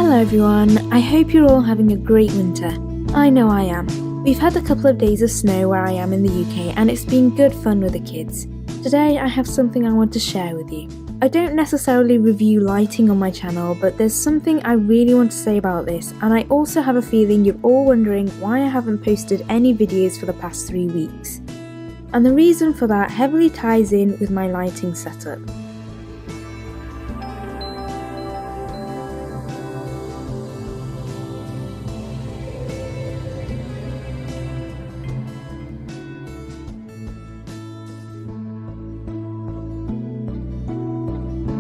Hello everyone, I hope you're all having a great winter. I know I am. We've had a couple of days of snow where I am in the UK and it's been good fun with the kids. Today I have something I want to share with you. I don't necessarily review lighting on my channel, but there's something I really want to say about this, and I also have a feeling you're all wondering why I haven't posted any videos for the past 3 weeks. And the reason for that heavily ties in with my lighting setup.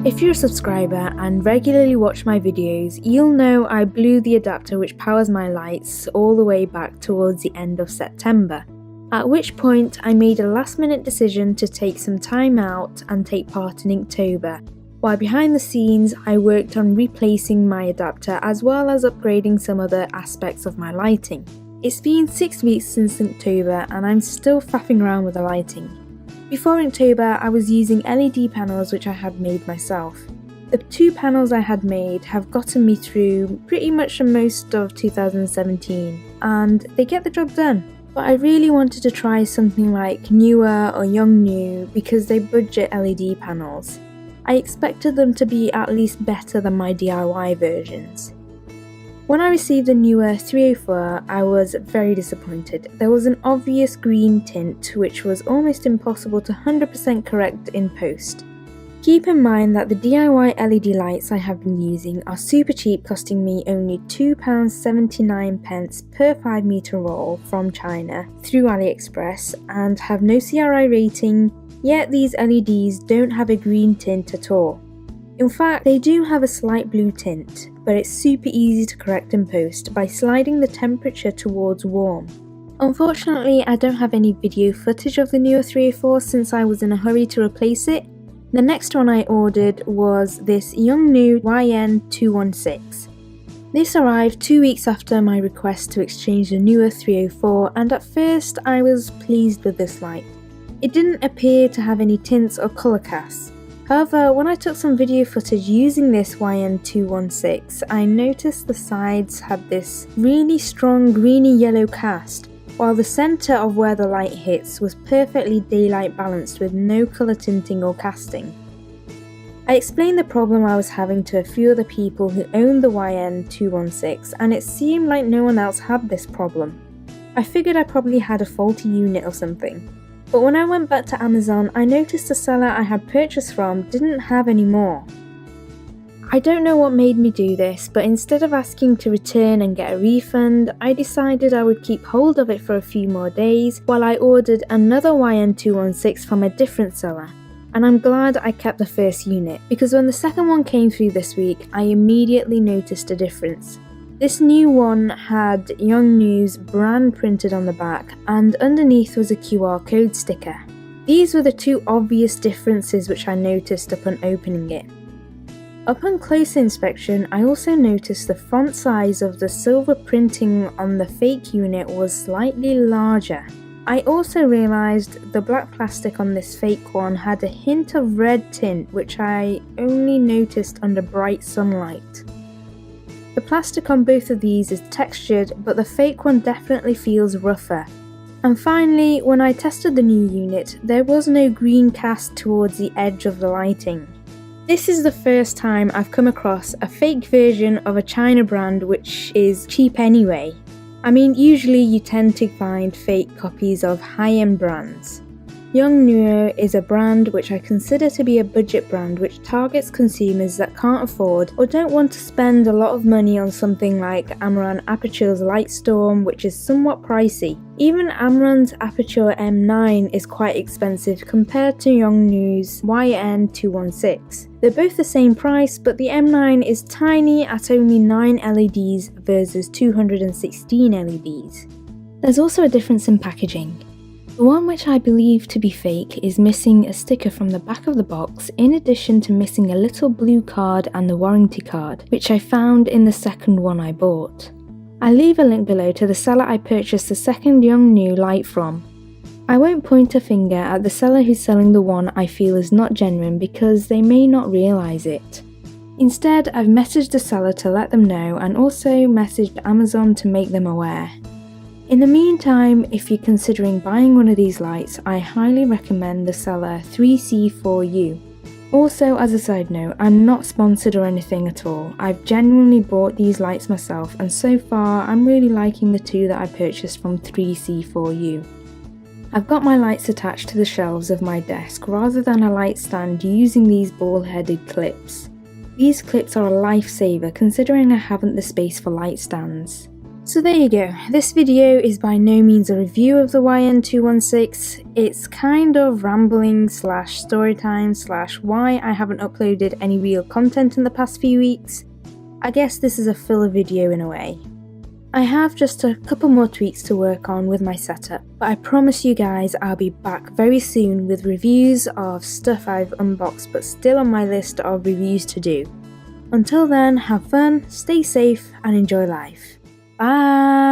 If you're a subscriber and regularly watch my videos, you'll know I blew the adapter which powers my lights all the way back towards the end of September, at which point I made a last minute decision to take some time out and take part in Inktober, while behind the scenes I worked on replacing my adapter as well as upgrading some other aspects of my lighting. It's been 6 weeks since Inktober and I'm still faffing around with the lighting. Before Inktober, I was using LED panels which I had made myself. The 2 panels I had made have gotten me through pretty much most of 2017 and they get the job done. But I really wanted to try something like Yongnuo or Yongnuo because they budget LED panels. I expected them to be at least better than my DIY versions. When I received the Yongnuo 304, I was very disappointed. There was an obvious green tint which was almost impossible to 100% correct in post. Keep in mind that the DIY LED lights I have been using are super cheap, costing me only £2.79 per 5 meter roll from China through AliExpress and have no CRI rating, yet these LEDs don't have a green tint at all. In fact, they do have a slight blue tint, but it's super easy to correct in post by sliding the temperature towards warm. Unfortunately, I don't have any video footage of the Yongnuo 304 since I was in a hurry to replace it. The next one I ordered was this Yongnuo YN216. This arrived 2 weeks after my request to exchange the Yongnuo 304, and at first I was pleased with this light. It didn't appear to have any tints or colour casts. However, when I took some video footage using this YN216, I noticed the sides had this really strong greeny-yellow cast, while the centre of where the light hits was perfectly daylight balanced with no colour tinting or casting. I explained the problem I was having to a few other people who owned the YN216 and it seemed like no one else had this problem. I figured I probably had a faulty unit or something. But when I went back to Amazon, I noticed the seller I had purchased from didn't have any more. I don't know what made me do this, but instead of asking to return and get a refund, I decided I would keep hold of it for a few more days while I ordered another YN216 from a different seller. And I'm glad I kept the first unit, because when the second one came through this week, I immediately noticed a difference. This new one had Yongnuo's brand printed on the back and underneath was a QR code sticker. These were the 2 obvious differences which I noticed upon opening it. Upon close inspection, I also noticed the font size of the silver printing on the fake unit was slightly larger. I also realised the black plastic on this fake one had a hint of red tint which I only noticed under bright sunlight. The plastic on both of these is textured, but the fake one definitely feels rougher. And finally, when I tested the new unit, there was no green cast towards the edge of the lighting. This is the first time I've come across a fake version of a China brand which is cheap anyway. I mean, usually you tend to find fake copies of high-end brands. Yongnuo is a brand which I consider to be a budget brand which targets consumers that can't afford or don't want to spend a lot of money on something like Amaran Aperture's Lightstorm, which is somewhat pricey. Even Amaran's Aperture M9 is quite expensive compared to Yongnuo's YN216. They're both the same price, but the M9 is tiny at only 9 LEDs versus 216 LEDs. There's also a difference in packaging. The one which I believe to be fake is missing a sticker from the back of the box, in addition to missing a little blue card and the warranty card, which I found in the second one I bought. I'll leave a link below to the seller I purchased the second Yongnuo light from. I won't point a finger at the seller who's selling the one I feel is not genuine because they may not realise it. Instead, I've messaged the seller to let them know and also messaged Amazon to make them aware. In the meantime, if you're considering buying one of these lights, I highly recommend the seller 3C4U. Also, as a side note, I'm not sponsored or anything at all. I've genuinely bought these lights myself, and so far I'm really liking the two that I purchased from 3C4U. I've got my lights attached to the shelves of my desk rather than a light stand using these ball-headed clips. These clips are a lifesaver considering I haven't the space for light stands. So there you go, this video is by no means a review of the YN216, it's kind of rambling / storytime / why I haven't uploaded any real content in the past few weeks. I guess this is a filler video in a way. I have just a couple more tweaks to work on with my setup, but I promise you guys I'll be back very soon with reviews of stuff I've unboxed but still on my list of reviews to do. Until then, have fun, stay safe and enjoy life. Bye!